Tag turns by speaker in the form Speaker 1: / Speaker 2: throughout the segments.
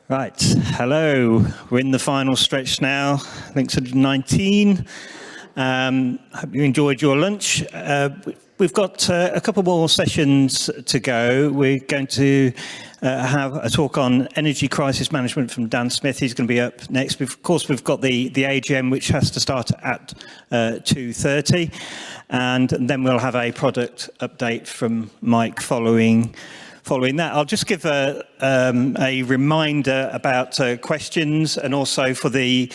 Speaker 1: Right, hello. We're in the final stretch now, LINX119. Hope you enjoyed your lunch. We've got a couple more sessions to go. We're going to have a talk on energy crisis management from Dan Smith. He's going to be up next. Of course, we've got the AGM, which has to start at 2:30. And then we'll have a product update from Mike following that. I'll just give a reminder about questions and also for the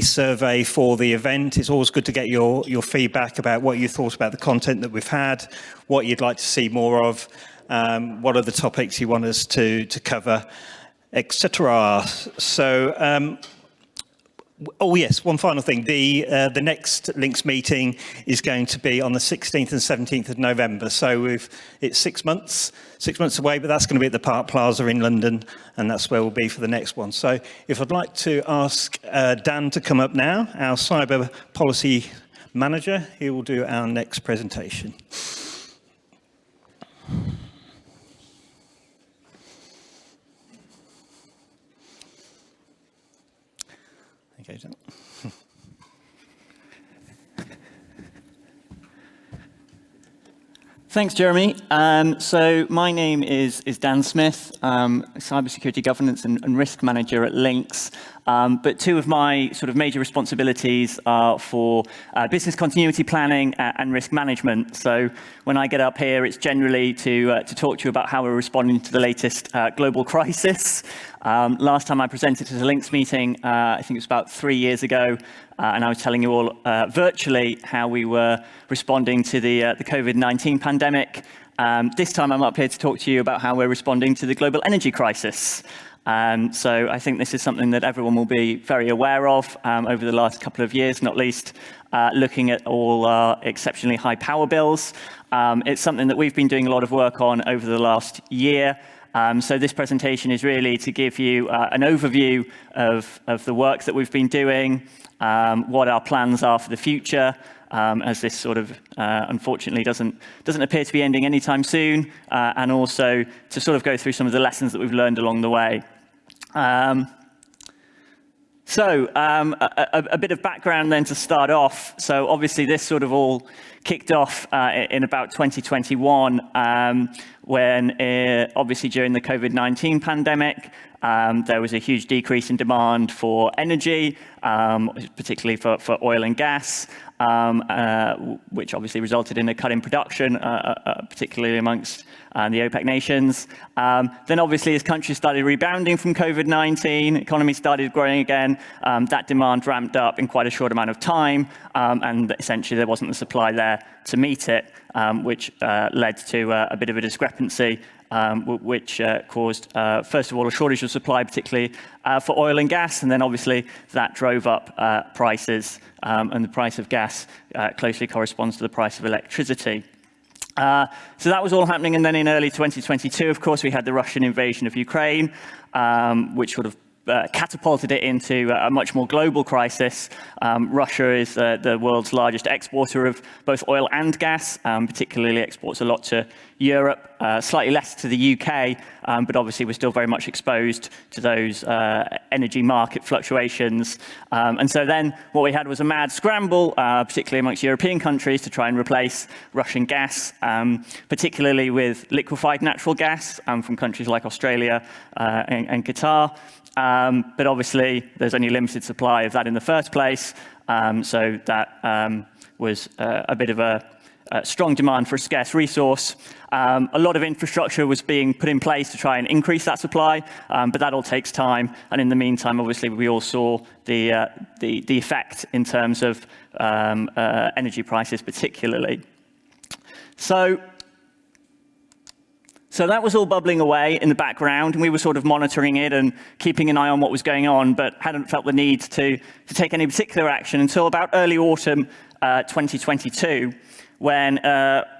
Speaker 1: survey for the event. It's always good to get your feedback about what you thought about the content that we've had, what you'd like to see more of, what are the topics you want us to cover, etc. So, oh yes, one final thing. The next LINX meeting is going to be on the 16th and 17th of November. So it's 6 months away, but that's going to be at the Park Plaza in London, and that's where we'll be for the next one. So if I'd like to ask Dan to come up now, our cyber policy manager, he will do our next presentation. Okay, Dan.
Speaker 2: Thanks, Jeremy. So my name is Dan Smith, Cybersecurity Governance and Risk Manager at LINX. But two of my sort of major responsibilities are for business continuity planning and risk management. So when I get up here, it's generally to talk to you about how we're responding to the latest global crisis. Last time I presented at a LINX meeting, I think it was about 3 years ago, and I was telling you all virtually how we were responding to the COVID-19 pandemic. This time I'm up here to talk to you about how we're responding to the global energy crisis. So I think this is something that everyone will be very aware of over the last couple of years, not least looking at all our exceptionally high power bills. It's something that we've been doing a lot of work on over the last year. So this presentation is really to give you an overview of the work that we've been doing, what our plans are for the future, as this sort of unfortunately doesn't appear to be ending anytime soon, and also to sort of go through some of the lessons that we've learned along the way. So a bit of background then to start off. So obviously this sort of all kicked off in about 2021 when obviously during the COVID-19 pandemic, there was a huge decrease in demand for energy, particularly for oil and gas, which obviously resulted in a cut in production, particularly amongst the OPEC nations. Then obviously as countries started rebounding from COVID-19, economies started growing again, that demand ramped up in quite a short amount of time, and essentially there wasn't the supply there to meet it, which led to a bit of a discrepancy, which caused, first of all, a shortage of supply, particularly for oil and gas, and then obviously that drove up prices, and the price of gas closely corresponds to the price of electricity. So that was all happening, and then in early 2022, of course, we had the Russian invasion of Ukraine, which sort of catapulted it into a much more global crisis. Russia is the world's largest exporter of both oil and gas, particularly exports a lot to Europe, slightly less to the UK, but obviously we're still very much exposed to those energy market fluctuations. And so then what we had was a mad scramble, particularly amongst European countries, to try and replace Russian gas, particularly with liquefied natural gas from countries like Australia and Qatar. But obviously, there's only limited supply of that in the first place, so that was a bit of a strong demand for a scarce resource. A lot of infrastructure was being put in place to try and increase that supply, but that all takes time. And in the meantime, obviously, we all saw the effect in terms of energy prices, particularly. So that was all bubbling away in the background, and we were sort of monitoring it and keeping an eye on what was going on, but hadn't felt the need to take any particular action until about early autumn 2022, when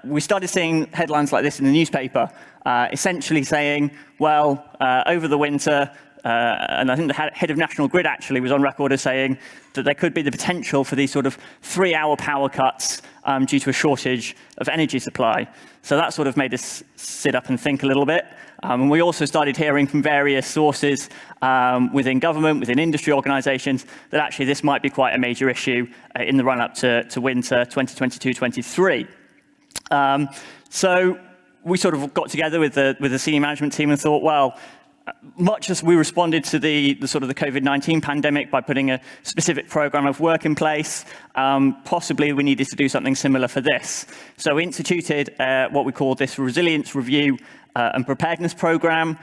Speaker 2: we started seeing headlines like this in the newspaper, essentially saying, well, over the winter, and I think the head of National Grid actually was on record as saying that there could be the potential for these sort of 3-hour power cuts due to a shortage of energy supply. So that sort of made us sit up and think a little bit. And we also started hearing from various sources within government, within industry organisations, that actually this might be quite a major issue in the run-up to winter 2022-23. So we sort of got together with the senior management team and thought, well, much as we responded to the sort of the COVID-19 pandemic by putting a specific program of work in place, possibly we needed to do something similar for this. So we instituted what we call this resilience review and preparedness program.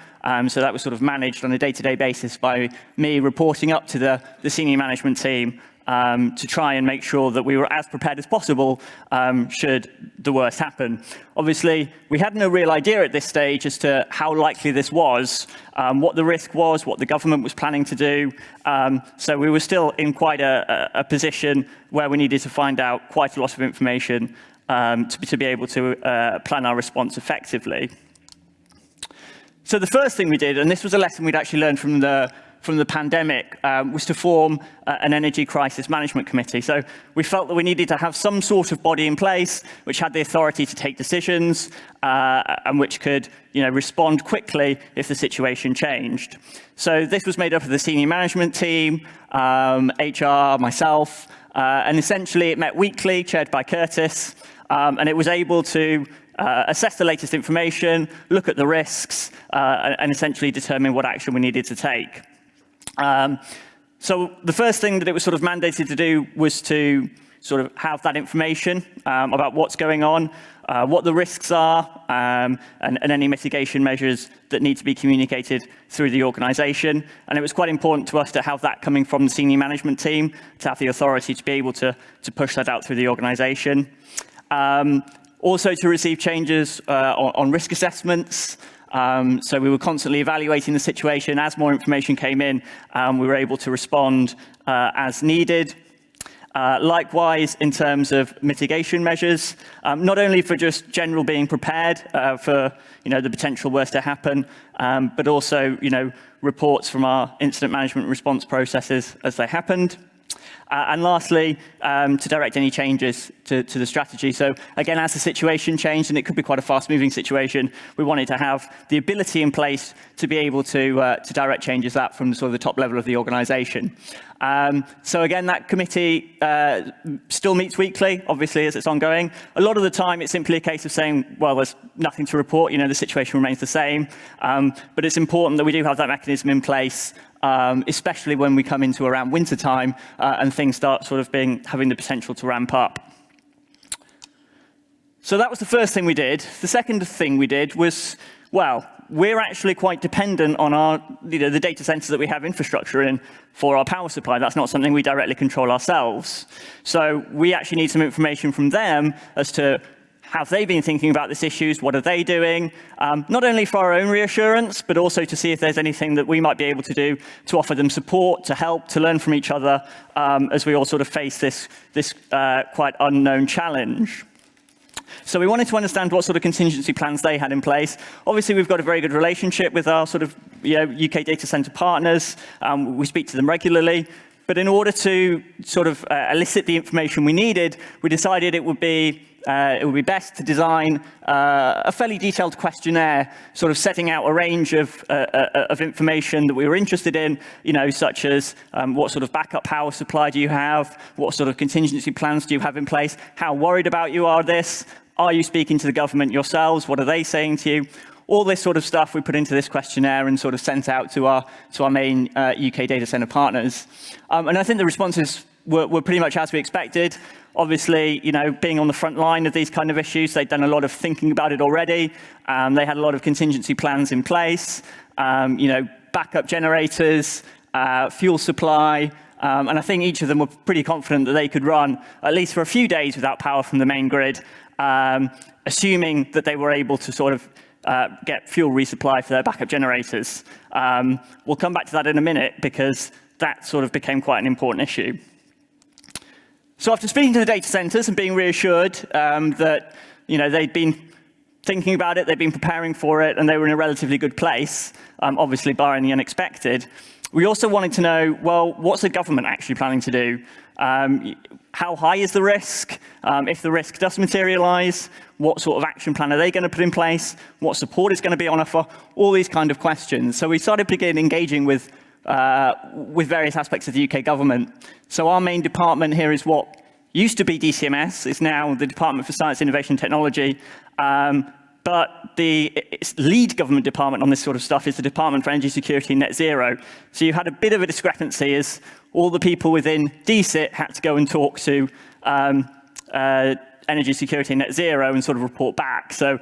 Speaker 2: So that was sort of managed on a day-to-day basis by me reporting up to the senior management team to try and make sure that we were as prepared as possible should the worst happen. Obviously, we had no real idea at this stage as to how likely this was, what the risk was, what the government was planning to do. So we were still in quite a position where we needed to find out quite a lot of information to be able to plan our response effectively. So the first thing we did, and this was a lesson we'd actually learned from the pandemic, was to form an energy crisis management committee. So we felt that we needed to have some sort of body in place which had the authority to take decisions and which could, respond quickly if the situation changed. So this was made up of the senior management team, HR, myself, and essentially it met weekly, chaired by Curtis, and it was able to assess the latest information, look at the risks, and essentially determine what action we needed to take. So the first thing that it was sort of mandated to do was to sort of have that information about what's going on, what the risks are, and any mitigation measures that need to be communicated through the organisation. And it was quite important to us to have that coming from the senior management team, to have the authority to be able to push that out through the organisation. Also to receive changes on risk assessments. So we were constantly evaluating the situation. As more information came in, we were able to respond as needed. Likewise, in terms of mitigation measures, not only for just general being prepared for the potential worst to happen, but also reports from our incident management response processes as they happened. And lastly, to direct any changes to the strategy. So again, as the situation changed, and it could be quite a fast-moving situation, we wanted to have the ability in place to be able to direct changes that from sort of the top level of the organisation. So again, that committee still meets weekly, obviously, as it's ongoing. A lot of the time, it's simply a case of saying, well, there's nothing to report, the situation remains the same. But it's important that we do have that mechanism in place, especially when we come into around winter time and things start sort of having the potential to ramp up. So that was the first thing we did. The second thing we did was, well, we're actually quite dependent on the data centers that we have infrastructure in for our power supply. That's not something we directly control ourselves. So we actually need some information from them as to have they been thinking about these issues? What are they doing? Not only for our own reassurance, but also to see if there's anything that we might be able to do to offer them support, to help, to learn from each other as we all sort of face this quite unknown challenge. So we wanted to understand what sort of contingency plans they had in place. Obviously, we've got a very good relationship with our sort of UK data center partners. We speak to them regularly. But in order to sort of elicit the information we needed, we decided it would be best to design a fairly detailed questionnaire, sort of setting out a range of information that we were interested in, such as what sort of backup power supply do you have, what sort of contingency plans do you have in place, how worried about you are this, are you speaking to the government yourselves, what are they saying to you? All this sort of stuff we put into this questionnaire and sort of sent out to our main UK data center partners. And I think the responses were pretty much as we expected. Obviously, being on the front line of these kind of issues, they'd done a lot of thinking about it already. They had a lot of contingency plans in place, backup generators, fuel supply, and I think each of them were pretty confident that they could run at least for a few days without power from the main grid, assuming that they were able to sort of get fuel resupply for their backup generators. We'll come back to that in a minute because that sort of became quite an important issue. So after speaking to the data centers and being reassured that they'd been thinking about it, they've been preparing for it, and they were in a relatively good place, obviously barring the unexpected. We also wanted to know, well, what's the government actually planning to do? How high is the risk? If the risk does materialize, what sort of action plan are they going to put in place? What support is going to be on offer? All these kind of questions. So we started engaging with various aspects of the UK government. So our main department here is what used to be DCMS, is now the Department for Science, Innovation and Technology. But its lead government department on this sort of stuff is the Department for Energy Security and Net Zero. So you had a bit of a discrepancy as all the people within DCIT had to go and talk to Energy Security and Net Zero and sort of report back. So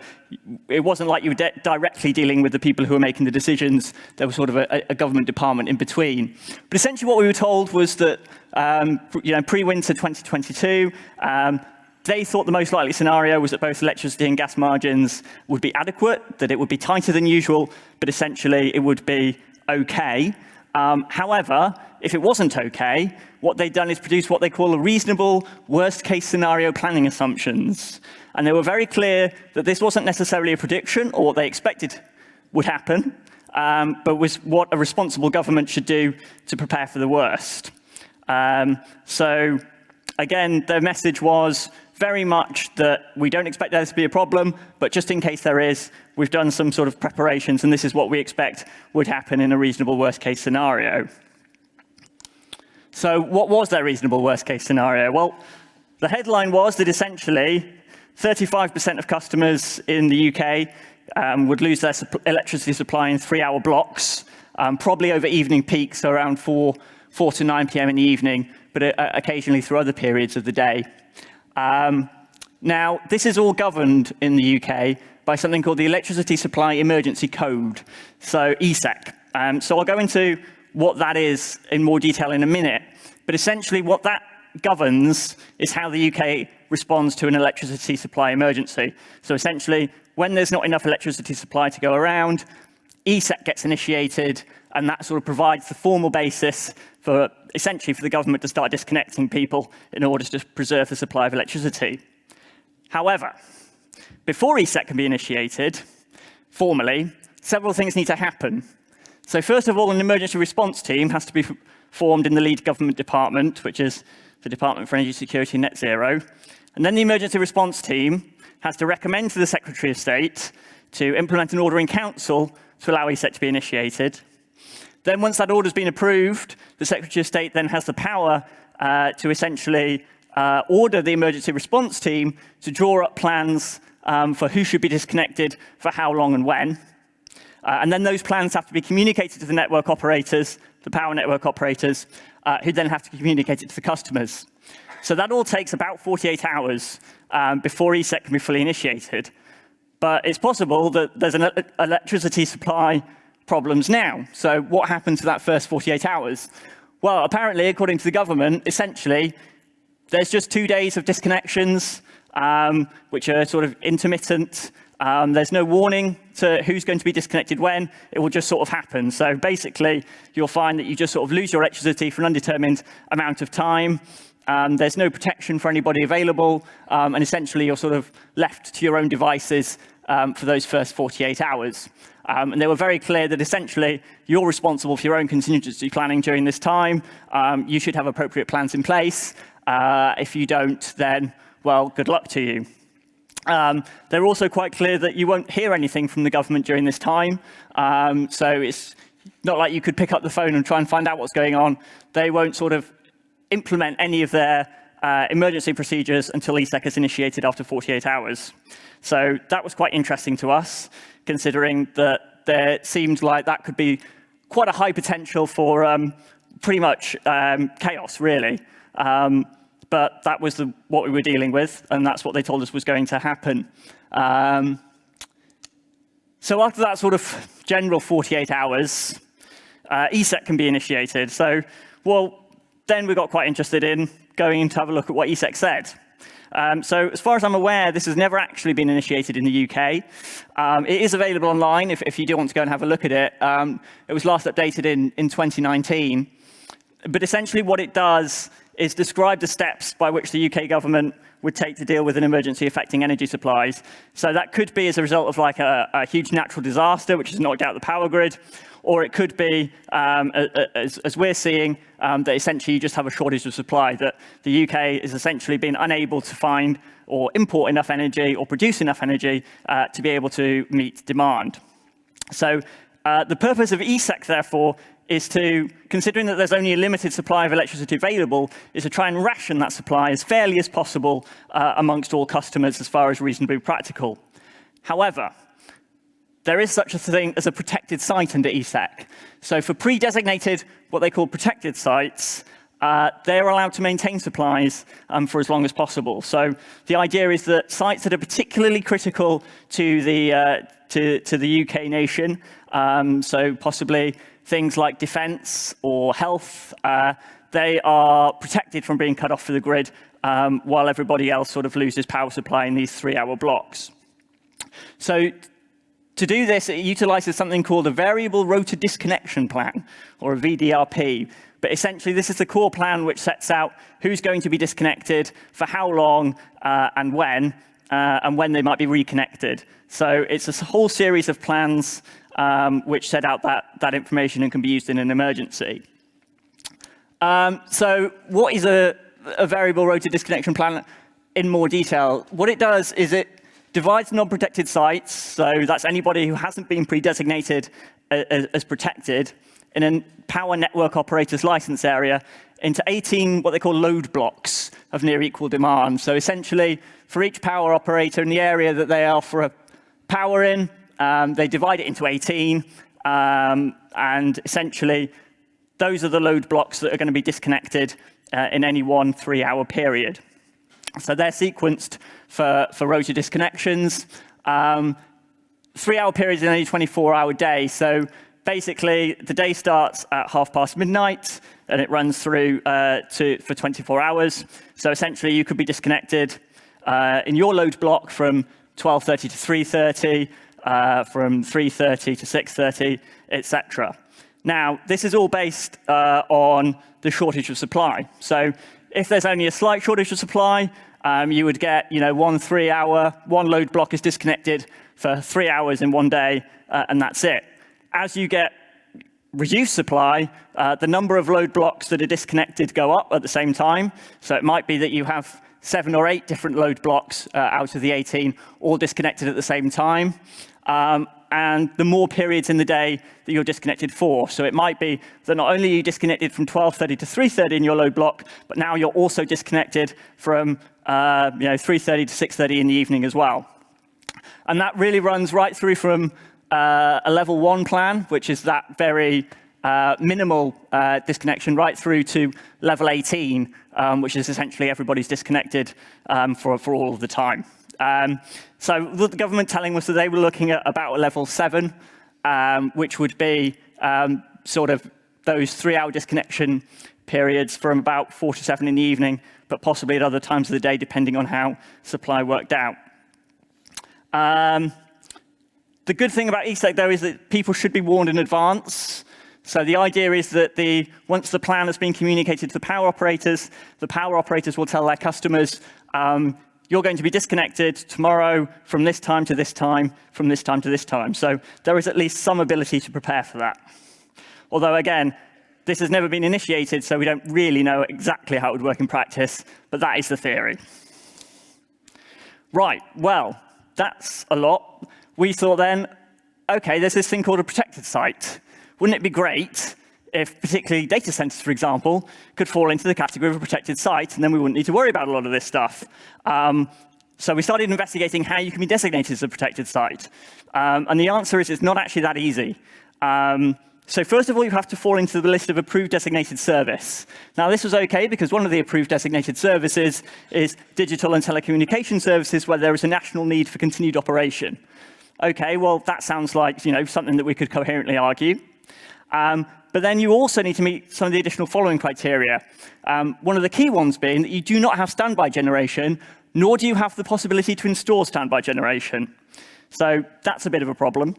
Speaker 2: it wasn't like you were directly dealing with the people who were making the decisions. There was sort of a government department in between. But essentially what we were told was that pre-winter 2022, they thought the most likely scenario was that both electricity and gas margins would be adequate, that it would be tighter than usual, but essentially it would be okay. However, if it wasn't okay, what they'd done is produce what they call a reasonable worst-case scenario planning assumptions. And they were very clear that this wasn't necessarily a prediction or what they expected would happen, but was what a responsible government should do to prepare for the worst. So again, their message was very much that we don't expect there to be a problem, but just in case there is, we've done some sort of preparations, and this is what we expect would happen in a reasonable worst-case scenario. So what was their reasonable worst-case scenario? Well, the headline was that essentially 35% of customers in the UK would lose their electricity supply in 3-hour blocks, probably over evening peaks, so around 4 to 9 p.m. in the evening, but occasionally through other periods of the day. Now, this is all governed in the UK by something called the Electricity Supply Emergency Code, so ESEC. So I'll go into what that is in more detail in a minute, but essentially what that governs is how the UK responds to an electricity supply emergency. So essentially, when there's not enough electricity supply to go around, ESEC gets initiated, and that sort of provides the formal basis for essentially for the government to start disconnecting people in order to preserve the supply of electricity. However, before ESEC can be initiated, formally, several things need to happen. So first of all, an emergency response team has to be formed in the lead government department, which is the Department for Energy Security and Net Zero. And then the emergency response team has to recommend to the Secretary of State to implement an order in council to allow ESEC to be initiated. Then once that order's been approved, the Secretary of State then has the power to essentially order the emergency response team to draw up plans for who should be disconnected, for how long and when. And then those plans have to be communicated to the network operators, the power network operators, who then have to communicate it to the customers. So that all takes about 48 hours before ESEC can be fully initiated. But it's possible that there's an electricity supply problems now. So what happens to that first 48 hours? Well, apparently, according to the government, essentially, there's just 2 days of disconnections, which are sort of intermittent. There's no warning to who's going to be disconnected when. It will just sort of happen. So basically, you'll find that you just sort of lose your electricity for an undetermined amount of time. There's no protection for anybody available. And essentially, you're sort of left to your own devices for those first 48 hours. And they were very clear that essentially you're responsible for your own contingency planning during this time. You should have appropriate plans in place. If you don't, then, well, good luck to you. They're also quite clear that you won't hear anything from the government during this time. So it's not like you could pick up the phone and try and find out what's going on. They won't sort of implement any of their emergency procedures until ESEC is initiated after 48 hours. So that was quite interesting to us, considering that there seemed like that could be quite a high potential for pretty much chaos, really. But that was what we were dealing with, and that's what they told us was going to happen. So after that sort of general 48 hours, ESEC can be initiated. So, well, then we got quite interested in going in to have a look at what ESEC said. So as far as I'm aware, this has never actually been initiated in the UK. It is available online if you do want to go and have a look at it. It was last updated in 2019. But essentially what it does is describe the steps by which the UK government would take to deal with an emergency affecting energy supplies. So that could be as a result of like a huge natural disaster, which has knocked out the power grid, or it could be, as we're seeing, that essentially you just have a shortage of supply, that the UK is essentially being unable to find or import enough energy or produce enough energy to be able to meet demand. So the purpose of ESEC, therefore, is to, considering that there's only a limited supply of electricity available, is to try and ration that supply as fairly as possible amongst all customers as far as reasonably practical. However, there is such a thing as a protected site under ESEC. So for pre-designated, what they call protected sites, they're allowed to maintain supplies for as long as possible. So the idea is that sites that are particularly critical to the UK nation, so possibly things like defence or health, they are protected from being cut off to the grid while everybody else sort of loses power supply in these 3-hour blocks. So to do this, it utilises something called a variable rotor disconnection plan, or a VDRP. But essentially, this is the core plan which sets out who's going to be disconnected, for how long, and when they might be reconnected. So it's a whole series of plans which set out that information and can be used in an emergency. So what is a variable rotor disconnection plan in more detail? What it does is it divides non-protected sites, so that's anybody who hasn't been pre-designated as protected, in a power network operator's license area, into 18 what they call load blocks of near equal demand. So essentially, for each power operator in the area that they offer a power in, they divide it into 18, and essentially, those are the load blocks that are going to be disconnected in any one 3-hour period. So they're sequenced for rotor disconnections. 3-hour periods in any 24-hour day. So basically, the day starts at midnight, and it runs through for 24 hours. So essentially, you could be disconnected in your load block from 12:30 to 3:30, from 3:30 to 6:30, etc. Now, this is all based on the shortage of supply. So if there's only a slight shortage of supply, you would get, one load block is disconnected for 3 hours in one day, and that's it. As you get reduced supply, the number of load blocks that are disconnected go up at the same time. So it might be that you have 7 or 8 different load blocks out of the 18 all disconnected at the same time. And the more periods in the day that you're disconnected for. So it might be that not only are you disconnected from 12:30 to 3:30 in your load block, but now you're also disconnected from 3:30 to 6:30 in the evening as well. And that really runs right through from a level 1 plan, which is that very minimal disconnection, right through to level 18, which is essentially everybody's disconnected for all of the time. So the government telling us that they were looking at about a level 7, which would be sort of those 3-hour disconnection periods from about 4 to 7 in the evening, but possibly at other times of the day, depending on how supply worked out. The good thing about ESEC, though, is that people should be warned in advance. So the idea is that once the plan has been communicated to the power operators will tell their customers, you're going to be disconnected tomorrow from this time to this time, from this time to this time. So there is at least some ability to prepare for that. Although, again, this has never been initiated, so we don't really know exactly how it would work in practice, but that is the theory. Right, well, that's a lot. We thought then, OK, there's this thing called a protected site. Wouldn't it be great if particularly data centers, for example, could fall into the category of a protected site, and then we wouldn't need to worry about a lot of this stuff. So we started investigating how you can be designated as a protected site. And the answer is it's not actually that easy. So first of all, you have to fall into the list of approved designated service. Now, this was OK because one of the approved designated services is digital and telecommunication services where there is a national need for continued operation. OK, well, that sounds like something that we could coherently argue. But then you also need to meet some of the additional following criteria. One of the key ones being that you do not have standby generation, nor do you have the possibility to install standby generation. So that's a bit of a problem.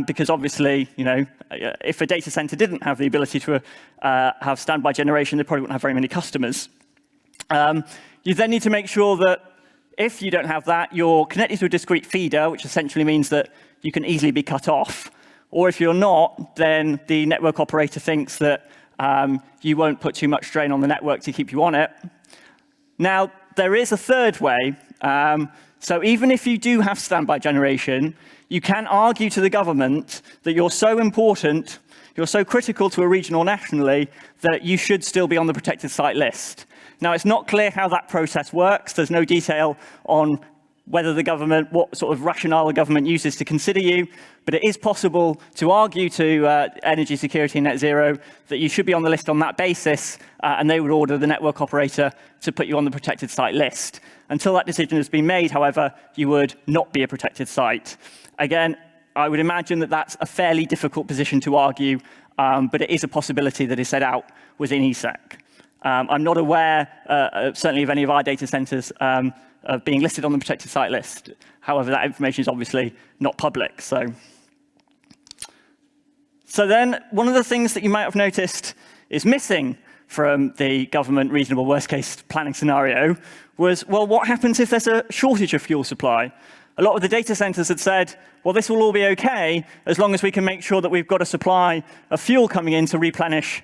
Speaker 2: because obviously, if a data center didn't have the ability to have standby generation, they probably wouldn't have very many customers. You then need to make sure that if you don't have that, you're connected to a discrete feeder, which essentially means that you can easily be cut off. Or if you're not, then the network operator thinks that you won't put too much strain on the network to keep you on it. Now, there is a third way. So even if you do have standby generation, you can argue to the government that you're so important, you're so critical to a region or nationally, that you should still be on the protected site list. Now, it's not clear how that process works. There's no detail on whether the government, what sort of rationale the government uses to consider you, but it is possible to argue to Energy Security and Net Zero that you should be on the list on that basis, and they would order the network operator to put you on the protected site list. Until that decision has been made, however, you would not be a protected site. Again, I would imagine that that's a fairly difficult position to argue, but it is a possibility that is set out within ESEC. I'm not aware, certainly, of any of our data centers of being listed on the protected site list. However, that information is obviously not public. So then, one of the things that you might have noticed is missing from the government reasonable worst-case planning scenario was, well, what happens if there's a shortage of fuel supply? A lot of the data centers had said, well, this will all be OK as long as we can make sure that we've got a supply of fuel coming in to replenish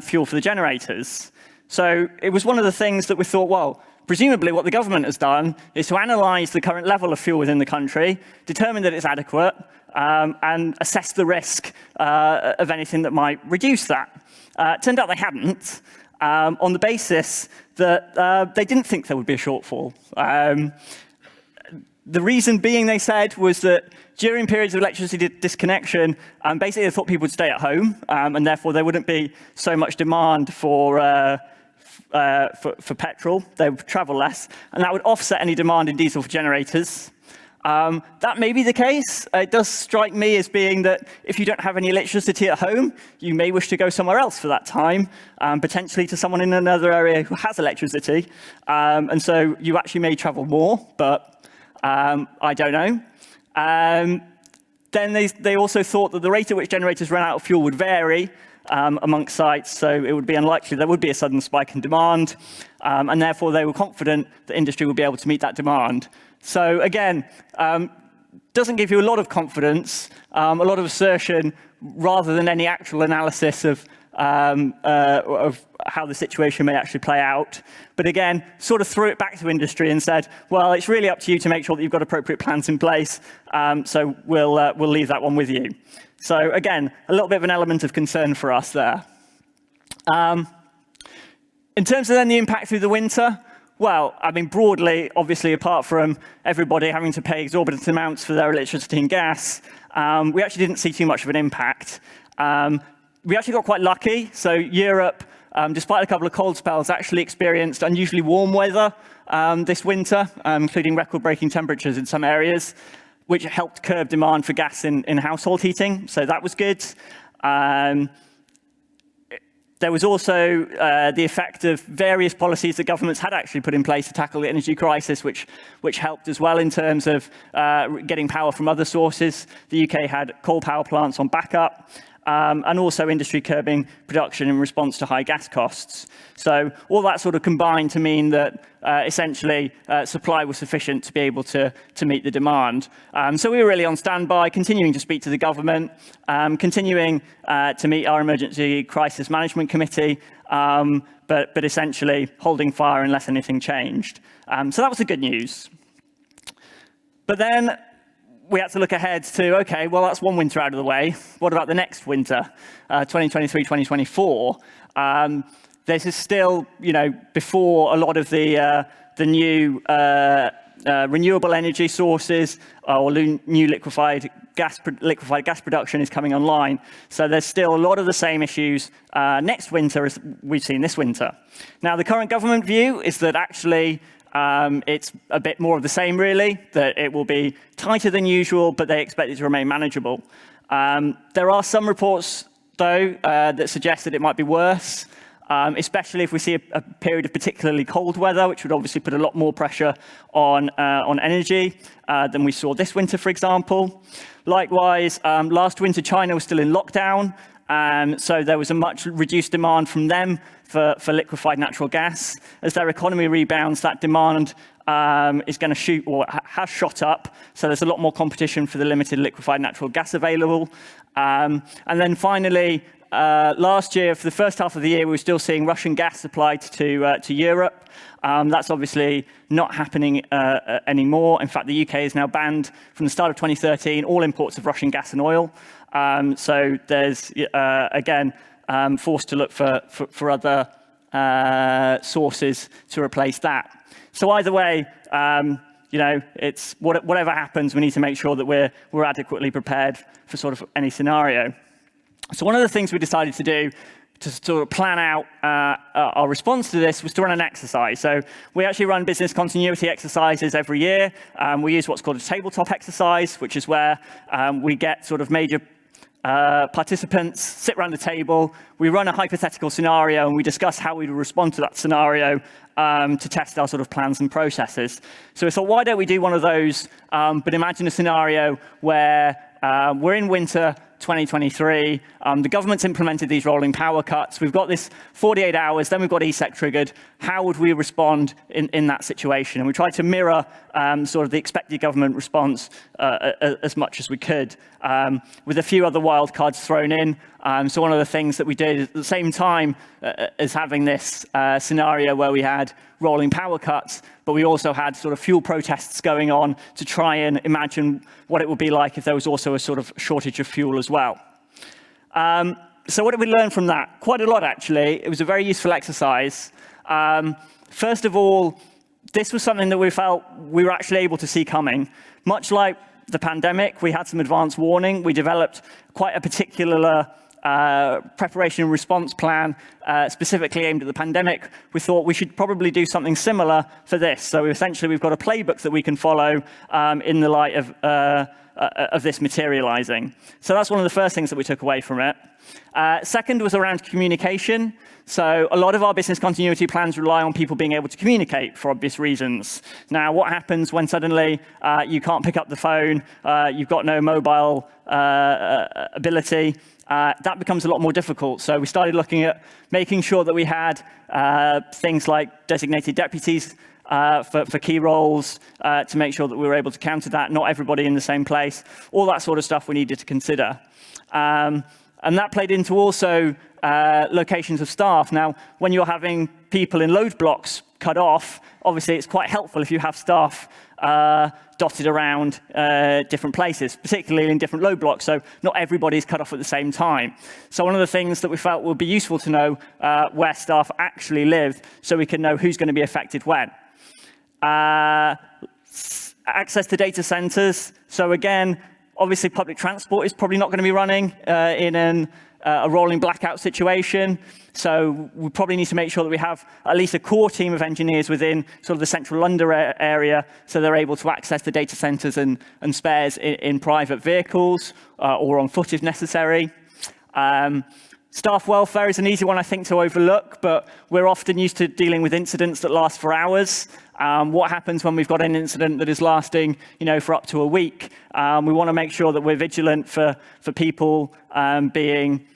Speaker 2: fuel for the generators. So it was one of the things that we thought, well, presumably what the government has done is to analyze the current level of fuel within the country, determine that it's adequate, and assess the risk of anything that might reduce that. Turned out they hadn't, on the basis that they didn't think there would be a shortfall. The reason being, they said, was that during periods of electricity disconnection, basically they thought people would stay at home, and therefore there wouldn't be so much demand for petrol. They would travel less, and that would offset any demand in diesel for generators. That may be the case. It does strike me as being that if you don't have any electricity at home, you may wish to go somewhere else for that time, potentially to someone in another area who has electricity. And so you actually may travel more, but I don't know. Then they also thought that the rate at which generators ran out of fuel would vary amongst sites, so it would be unlikely there would be a sudden spike in demand, and therefore they were confident that industry would be able to meet that demand. So again, doesn't give you a lot of confidence, a lot of assertion, rather than any actual analysis of how the situation may actually play out. But again, sort of threw it back to industry and said, well, it's really up to you to make sure that you've got appropriate plans in place, so we'll leave that one with you. So again, a little bit of an element of concern for us there. In terms of then the impact through the winter, well, I mean, broadly, obviously, apart from everybody having to pay exorbitant amounts for their electricity and gas, we actually didn't see too much of an impact. We actually got quite lucky. So Europe, despite a couple of cold spells, actually experienced unusually warm weather this winter, including record-breaking temperatures in some areas, which helped curb demand for gas in household heating. So that was good. There was also the effect of various policies that governments had actually put in place to tackle the energy crisis, which helped as well in terms of getting power from other sources. The UK had coal power plants on backup, and also industry curbing production in response to high gas costs. So all that sort of combined to mean that essentially supply was sufficient to be able to meet the demand. So we were really on standby, continuing to speak to the government, continuing to meet our Emergency Crisis Management Committee, but essentially holding fire unless anything changed. So that was the good news. But then we had to look ahead to, OK, well, that's one winter out of the way. What about the next winter, 2023, 2024? This is still, before a lot of the new renewable energy sources or new liquefied gas production is coming online. So there's still a lot of the same issues next winter as we've seen this winter. Now, the current government view is that actually it's a bit more of the same, really, that it will be tighter than usual, but they expect it to remain manageable. There are some reports, though, that suggest that it might be worse. especially if we see a period of particularly cold weather, which would obviously put a lot more pressure on energy than we saw this winter, for example. Likewise, last winter, China was still in lockdown, so there was a much reduced demand from them for liquefied natural gas. As their economy rebounds, that demand is going to shoot, or has shot up, so there's a lot more competition for the limited liquefied natural gas available. And then finally, last year, for the first half of the year, we were still seeing Russian gas supplied to Europe. That's obviously not happening anymore. In fact, the UK is now banned from the start of 2013 all imports of Russian gas and oil. So there's, again, forced to look for other sources to replace that. So either way, it's whatever happens, we need to make sure that we're adequately prepared for sort of any scenario. So one of the things we decided to do to sort of plan out our response to this was to run an exercise. So we actually run business continuity exercises every year. We use what's called a tabletop exercise, which is where we get sort of major participants sit around the table, we run a hypothetical scenario, and we discuss how we would respond to that scenario to test our sort of plans and processes. So we thought, why don't we do one of those, but imagine a scenario where we're in winter 2023, the government's implemented these rolling power cuts, we've got this 48 hours, then we've got ESEC triggered. How would we respond in that situation? And we tried to mirror sort of the expected government response as much as we could, with a few other wildcards thrown in. So one of the things that we did at the same time as having this scenario where we had rolling power cuts, but we also had sort of fuel protests going on to try and imagine what it would be like if there was also a sort of shortage of fuel as well. So what did we learn from that? Quite a lot, actually. It was a very useful exercise. First of all, this was something that we felt we were actually able to see coming. Much like the pandemic, we had some advance warning. We developed quite a particular preparation and response plan specifically aimed at the pandemic. We thought we should probably do something similar for this. So essentially, we've got a playbook that we can follow in the light of this materializing. So that's one of the first things that we took away from it. Second was around communication. So a lot of our business continuity plans rely on people being able to communicate for obvious reasons. Now, what happens when suddenly you can't pick up the phone, you've got no mobile ability? That becomes a lot more difficult. So we started looking at making sure that we had things like designated deputies for key roles to make sure that we were able to counter that, not everybody in the same place, all that sort of stuff we needed to consider. And that played into also locations of staff. Now, when you're having people in load blocks cut off, obviously it's quite helpful if you have staff dotted around different places, particularly in different load blocks, so not everybody's cut off at the same time. So one of the things that we felt would be useful to know where staff actually live, so we can know who's going to be affected when. Access to data centers. So again, obviously public transport is probably not going to be running in a rolling blackout situation. So we probably need to make sure that we have at least a core team of engineers within sort of the central London area, so they're able to access the data centers and spares in private vehicles or on foot if necessary. Staff welfare is an easy one, I think, to overlook, but we're often used to dealing with incidents that last for hours. What happens when we've got an incident that is lasting, for up to a week? We want to make sure that we're vigilant for people being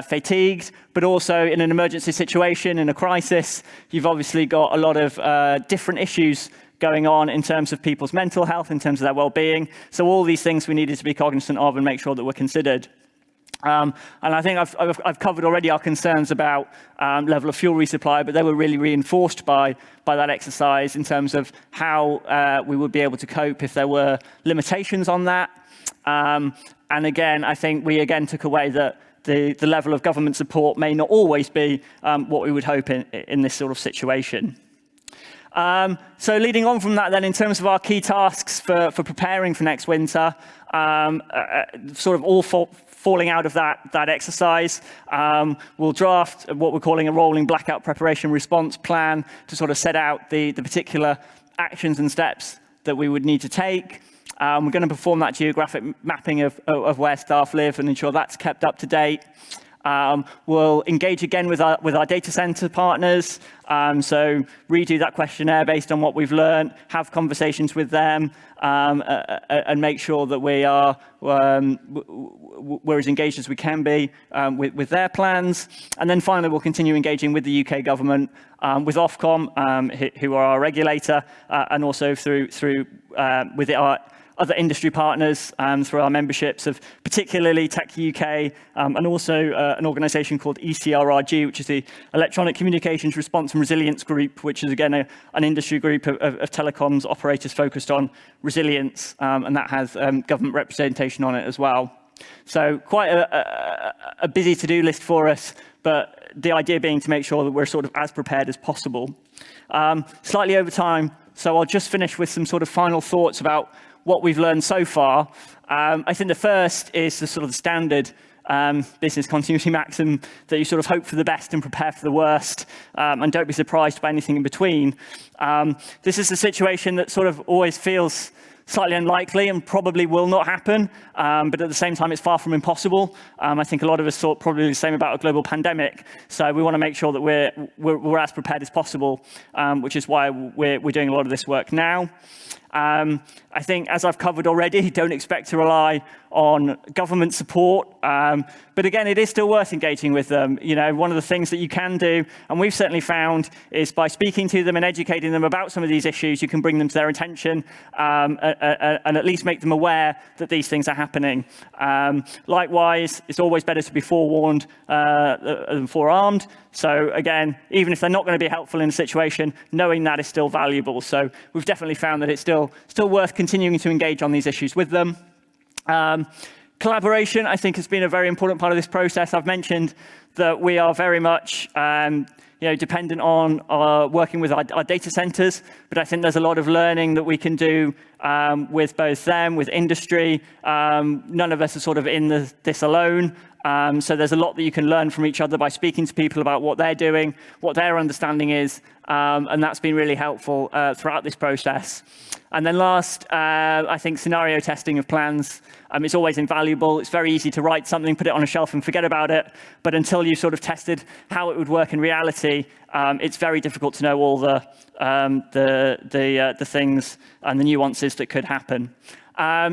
Speaker 2: fatigued, but also in an emergency situation, in a crisis, you've obviously got a lot of different issues going on in terms of people's mental health, in terms of their well-being. So all these things we needed to be cognizant of and make sure that we're considered. And I think I've covered already our concerns about level of fuel resupply, but they were really reinforced by that exercise in terms of how we would be able to cope if there were limitations on that. And again, I think we again took away that the level of government support may not always be what we would hope in this sort of situation. So leading on from that then, in terms of our key tasks for preparing for next winter, sort of all falling out of that exercise, we'll draft what we're calling a rolling blackout preparation response plan to sort of set out the particular actions and steps that we would need to take. We're going to perform that geographic mapping of where staff live and ensure that's kept up to date. We'll engage again with our data center partners. So redo that questionnaire based on what we've learned, have conversations with them, and make sure that we're as engaged as we can be with their plans. And then finally, we'll continue engaging with the UK government, with Ofcom, who are our regulator, and also through with our other industry partners through our memberships of particularly Tech UK, and also an organisation called ECRRG, which is the Electronic Communications Response and Resilience Group, which is again an industry group of telecoms operators focused on resilience, and that has government representation on it as well. So quite a busy to-do list for us, but the idea being to make sure that we're sort of as prepared as possible. Slightly over time, so I'll just finish with some sort of final thoughts about what we've learned so far. I think the first is the sort of standard business continuity maxim that you sort of hope for the best and prepare for the worst, and don't be surprised by anything in between. This is a situation that sort of always feels slightly unlikely and probably will not happen, but at the same time, it's far from impossible. I think a lot of us thought probably the same about a global pandemic, so we want to make sure that we're as prepared as possible, which is why we're doing a lot of this work now. I think, as I've covered already, don't expect to rely on government support. But again, it is still worth engaging with them. You know, one of the things that you can do, and we've certainly found, is by speaking to them and educating them about some of these issues, you can bring them to their attention, and at least make them aware that these things are happening. Likewise, it's always better to be forewarned than forearmed. So again, even if they're not going to be helpful in a situation, knowing that is still valuable. So we've definitely found that it's still worth continuing to engage on these issues with them. Collaboration, I think, has been a very important part of this process. I've mentioned that we are very much dependent on working with our data centers, but I think there's a lot of learning that we can do with both them, with industry. None of us are sort of in this alone. So there's a lot that you can learn from each other by speaking to people about what they're doing, what their understanding is, and that's been really helpful throughout this process. And then last, I think scenario testing of plans is always invaluable. It's very easy to write something, put it on a shelf and forget about it, but until you sort of tested how it would work in reality, it's very difficult to know all the things and the nuances that could happen.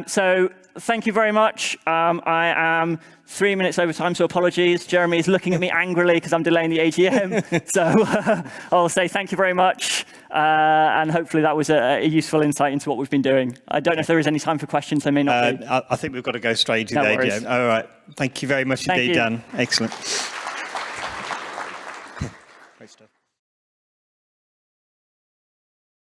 Speaker 2: So thank you very much. I am 3 minutes over time, so apologies. Jeremy is looking at me angrily because I'm delaying the AGM. So I'll say thank you very much. And hopefully that was a useful insight into what we've been doing. I don't know if there is any time for questions. There may not be.
Speaker 1: I think we've got to go straight to the AGM. All right. Thank you very much indeed, Dan. Excellent.